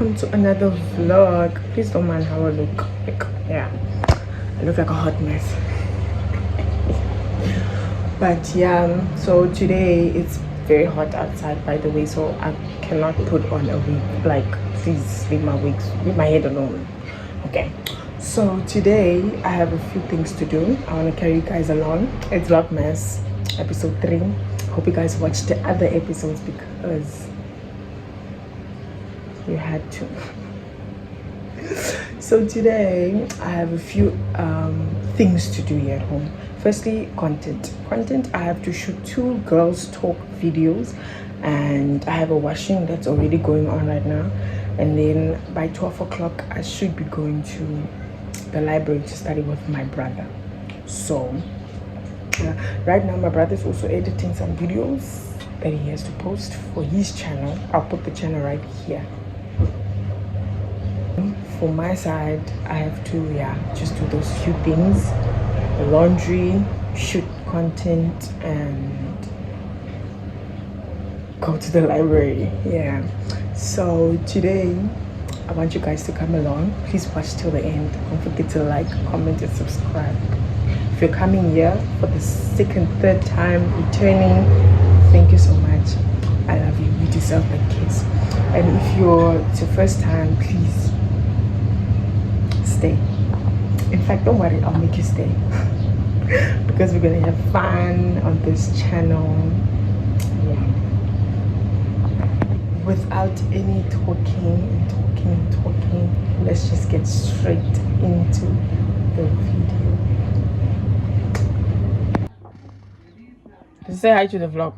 welcome to another vlog. Please don't mind how I look. Yeah, I look like a hot mess. But yeah, so today it's very hot outside, by the way, so I cannot put on a wig. Like, please leave my wigs, leave my head alone. Okay, so today I have a few things to do. I want to carry you guys along. It's VLOGMAS episode 3. Hope you guys watched the other episodes because you had to. So today I have a few things to do here at home. Firstly, content. I have to shoot 2 girls talk videos, and I have a washing that's already going on right now. And then by 12 o'clock I should be going to the library to study with my brother. So right now my brother is also editing some videos that he has to post for his channel. I'll put the channel right here. For my side, I have to just do those few things: laundry, shoot content, and go to the library. So today I want you guys to come along. Please watch till the end. Don't forget to like, comment, and subscribe. If you're coming here for the 2nd, 3rd time, returning, thank you so much. I love you. You deserve a kiss. And if it's your first time, please stay. In fact, don't worry, I'll make you stay. Because we're gonna have fun on this channel. Without any talking, let's just get straight into the video. Say hi to the vlog.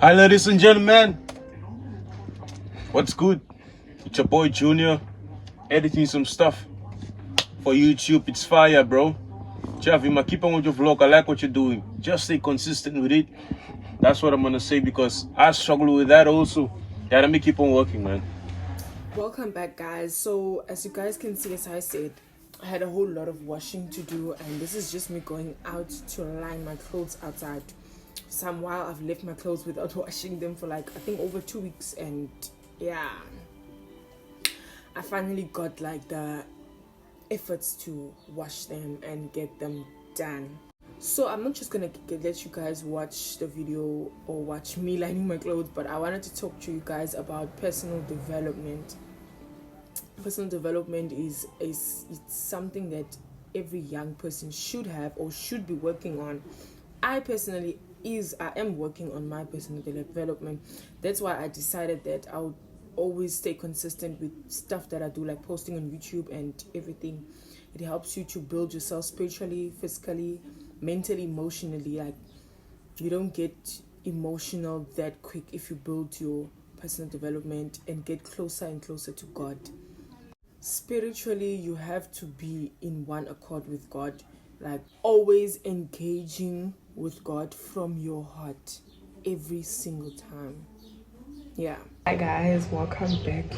Hi ladies and gentlemen, what's good? It's your boy Junior, editing some stuff for YouTube. It's fire, bro. Vima, keep on with your vlog. I like what you're doing. Just stay consistent with it. That's what I'm gonna say, because I struggle with that also. Let me keep on working, man. Welcome back, guys. So as you guys can see, as I said, I had a whole lot of washing to do, and this is just me going out to line my clothes outside. Some while I've left my clothes without washing them for like, I think, over 2 weeks, and yeah, I finally got like the efforts to wash them and get them done. So I'm not just gonna let you guys watch the video or watch me lining my clothes, but I wanted to talk to you guys about personal development. Personal development is it's something that every young person should have or should be working on. I am working on my personal development. That's why I decided that I would always stay consistent with stuff that I do, like posting on YouTube and everything. It helps you to build yourself spiritually, physically, mentally, emotionally. Like, you don't get emotional that quick if you build your personal development and get closer and closer to God. Spiritually, you have to be in one accord with God, like always engaging with God from your heart every single time. Hi guys, welcome back.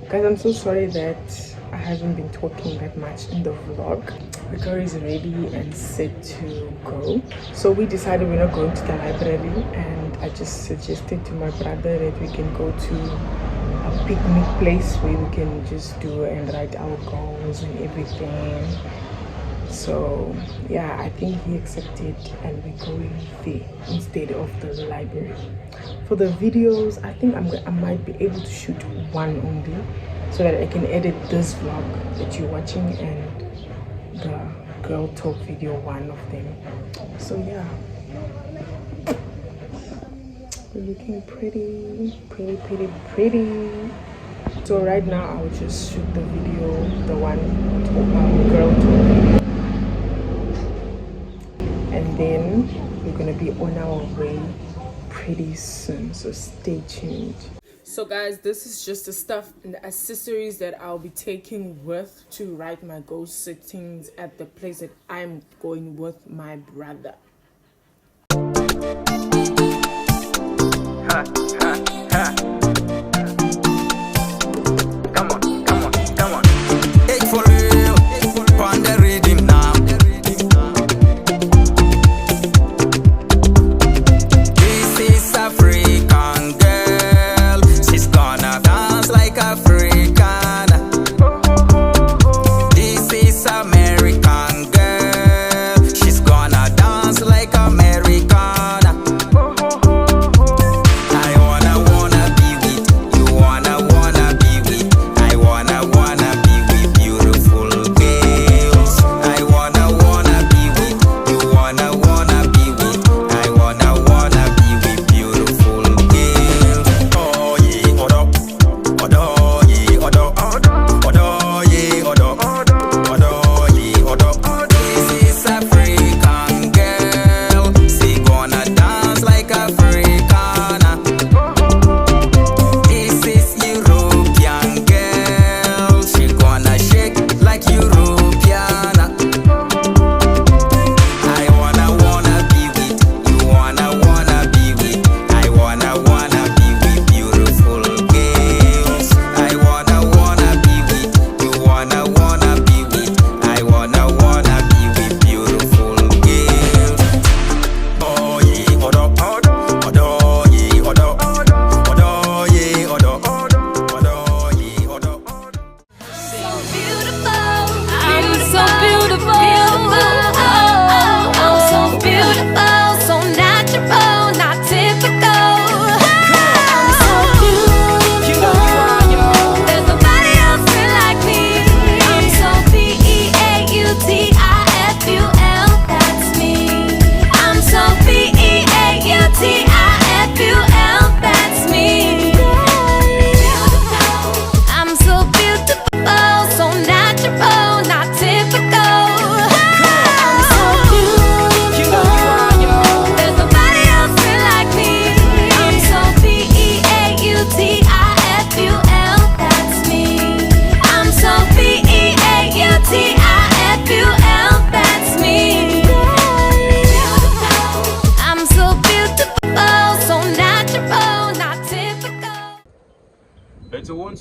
Guys, I'm so sorry that I haven't been talking that much in the vlog. The girl is ready and set to go. So we decided we're not going to the library, and I just suggested to my brother that we can go to a picnic place where we can just do and write our goals and everything. So yeah, I think he accepted, and we're going there instead of the library. For the videos, I think I might be able to shoot one only, so that I can edit this vlog that you're watching and the girl talk video, one of them. So yeah, we're looking pretty. So right now I'll just shoot the video, the one girl talk video, and then we're gonna be on our way pretty soon, so stay tuned. So guys, this is just the stuff and the accessories that I'll be taking with to write my goal settings at the place that I'm going with my brother. Come on. Hey, for real, on the rhythm now. This is African girl. She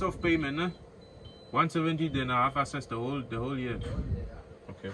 months of payment, huh? 170, then I have access the whole year. Okay.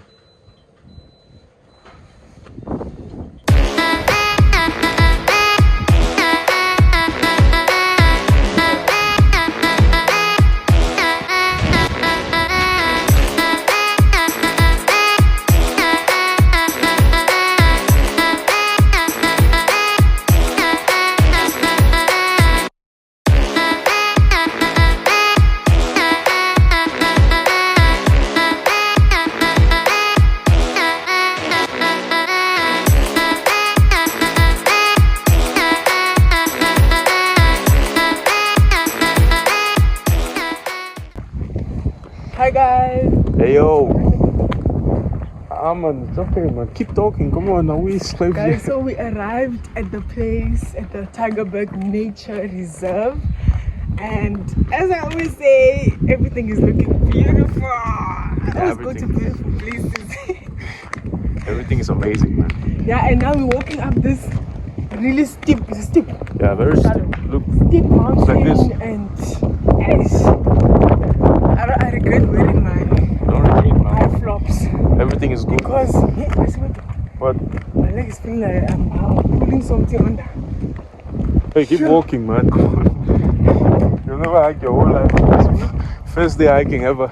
Hi guys. Hey yo. Man, it's okay, man. Keep talking. Come on, now we slave. Guys, so we arrived at the place at the Tigerberg Nature Reserve, and as I always say, everything is looking beautiful. I always go to beautiful places. Everything is amazing, man. Yeah, and now we're walking up this really steep. Yeah, very steep. Look, steep mountain, like this. And I regret wearing my flops. Everything is good. Because I swear, What? my leg is feeling like I'm pulling something under. Hey, keep walking, man. Come on. You'll never hike your whole life. First day hiking ever.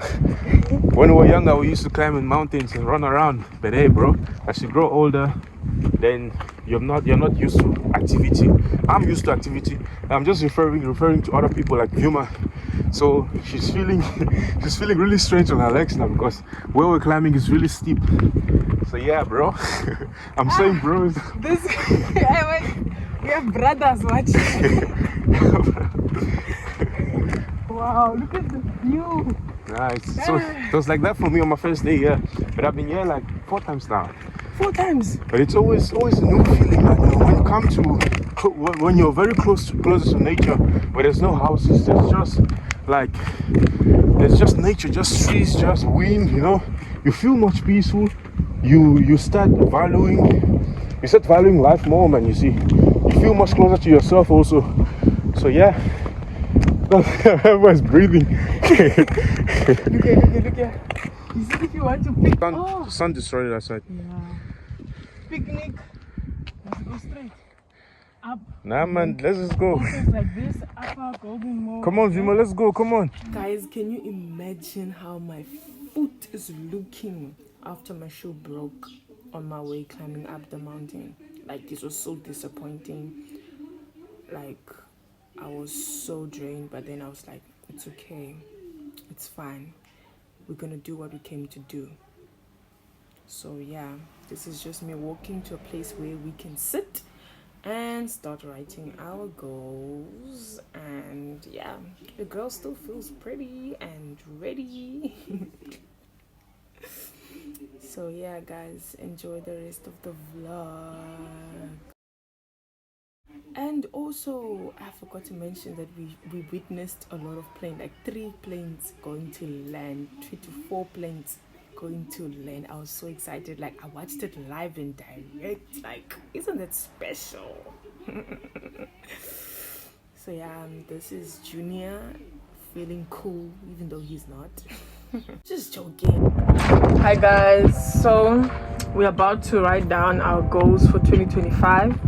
When we were younger, we used to climb in mountains and run around. But hey, bro, as you grow older, then you're not used to activity. I'm used to activity. I'm just referring to other people like VILMA. So she's feeling really strange on her legs now because where we're climbing is really steep. So yeah, bro. I'm saying, bro. This we have brothers watching. Wow, look at the view. Nice. So it was like that for me on my first day here. But I've been here like 4 times now. 4 times. But it's always a new feeling, man. You know, when you come to when you're very close to nature, where there's no houses, there's just nature, just trees, just wind. You know, you feel much peaceful. You start valuing life more, man. You see, you feel much closer to yourself also. So yeah. Everyone's breathing. Look here. You see, if you want to pick... Sun destroyed that side. Yeah. Picnic. Let's go straight. Up. Nah, man, let's just go. Like this, upper Golden Mall. Come on, VILMA, let's go, come on. Guys, can you imagine how my foot is looking after my shoe broke on my way climbing up the mountain? Like, this was so disappointing. Like, I was so drained, but then I was like, it's okay, it's fine, we're gonna do what we came to do. So yeah, this is just me walking to a place where we can sit and start writing our goals. And yeah, the girl still feels pretty and ready. So yeah guys, enjoy the rest of the vlog. And also, I forgot to mention that we witnessed a lot of planes, like 3 planes going to land, 3 to 4 planes going to land. I was so excited, like I watched it live and direct. Like, isn't that special? So yeah, this is Junior feeling cool, even though he's not. Just joking. Hi guys, so we're about to write down our goals for 2025.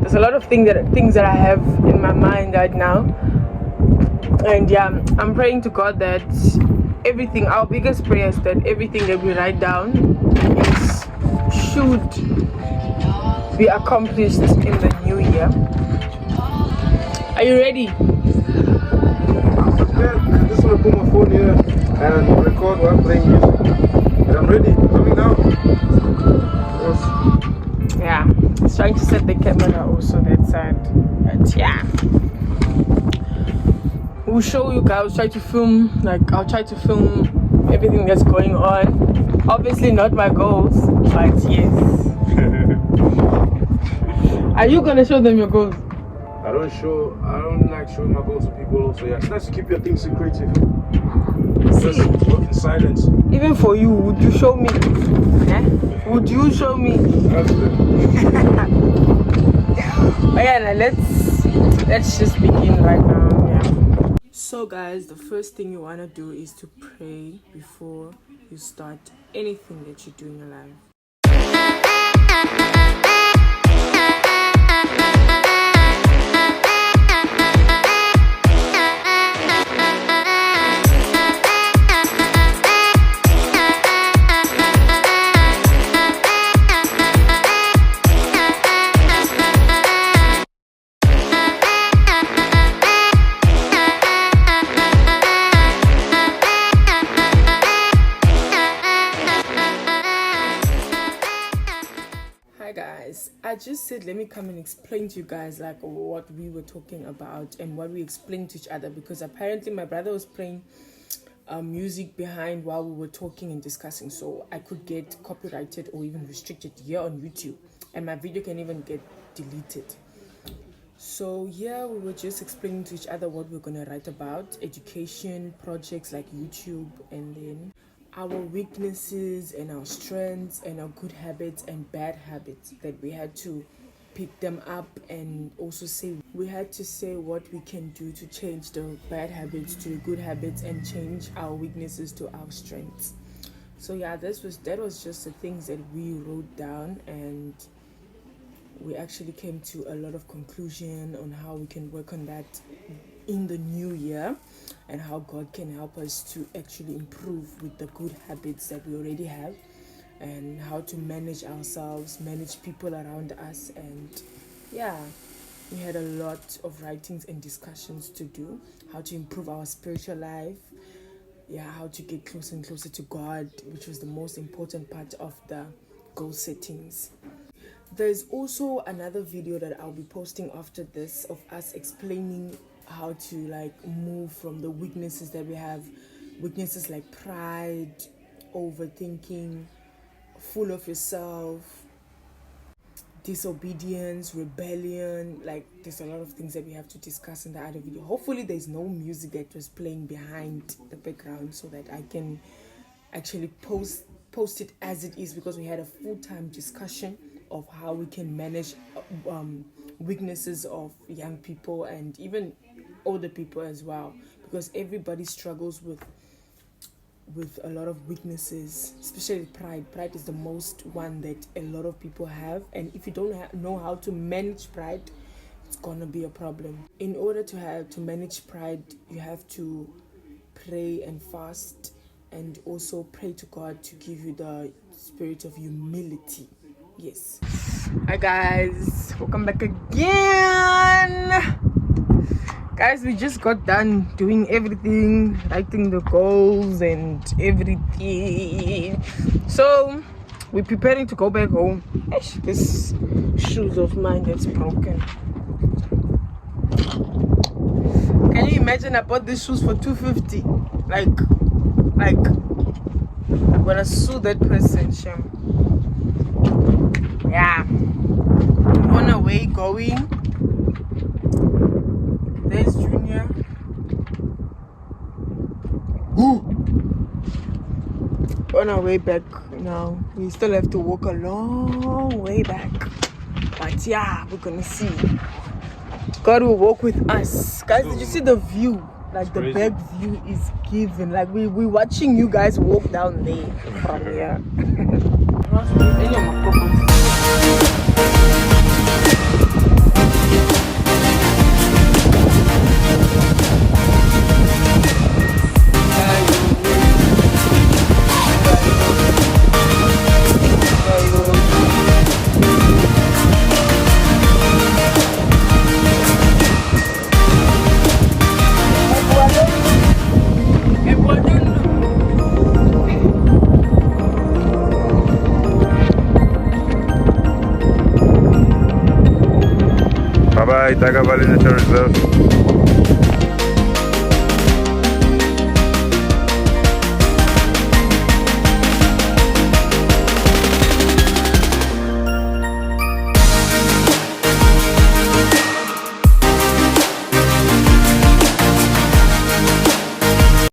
There's a lot of things that I have in my mind right now, and yeah, I'm praying to God that everything, our biggest prayer is that everything that we write down should be accomplished in the new year. Are you ready? I'm prepared, man. Just want to put my phone here and record while I'm playing music. And I'm ready. Coming down. Yes. Yeah, it's trying to set the camera also that side. But yeah, we'll show you guys. I'll try to film everything that's going on. Obviously not my goals, but yes. Are you gonna show them your goals? I don't like showing my goals to people also. Yeah, it's nice to keep your things secretive. Just work in silence. Even for you, would you show me? Eh? Would you show me? But yeah, let's just begin right now. Yeah. So guys, the first thing you want to do is to pray before you start anything that you do in your life. Guys, I just said let me come and explain to you guys like what we were talking about and what we explained to each other, because apparently my brother was playing music behind while we were talking and discussing, so I could get copyrighted or even restricted here on YouTube, and my video can even get deleted. So yeah, we were just explaining to each other what we're gonna write about: education, projects like YouTube, and then our weaknesses and our strengths and our good habits and bad habits, that we had to pick them up, and also we had to say what we can do to change the bad habits to the good habits and change our weaknesses to our strengths. So yeah, that was just the things that we wrote down, and we actually came to a lot of conclusion on how we can work on that in the new year, and how God can help us to actually improve with the good habits that we already have, and how to manage ourselves, manage people around us. And yeah, we had a lot of writings and discussions to do, how to improve our spiritual life, how to get closer and closer to God, which was the most important part of the goal settings. There's also another video that I'll be posting after this of us explaining how to like move from the weaknesses that we have, weaknesses like pride, overthinking, full of yourself, disobedience, rebellion. Like there's a lot of things that we have to discuss in the other video. Hopefully there's no music that was playing behind the background, so that I can actually post it as it is, because we had a full-time discussion of how we can manage weaknesses of young people and even older people as well, because everybody struggles with a lot of weaknesses, especially pride. Pride is the most one that a lot of people have, and if you don't know how to manage pride, it's gonna be a problem. In order to manage pride, you have to pray and fast, and also pray to God to give you the spirit of humility. Yes. Hi guys, welcome back again. Guys, we just got done doing everything, writing the goals and everything. So we're preparing to go back home. This shoes of mine that's broken. Can you imagine? I bought these shoes for $250. Like I'm gonna sue that person, Shem. Yeah, on our way going. There's Junior. On our way back now. We still have to walk a long way back, but yeah, we're gonna see. God will walk with us. Guys, did you see the view? Like the back view is given. Like we're watching you guys walk down there from here. Bye-bye, Taga Valley Nature Reserve.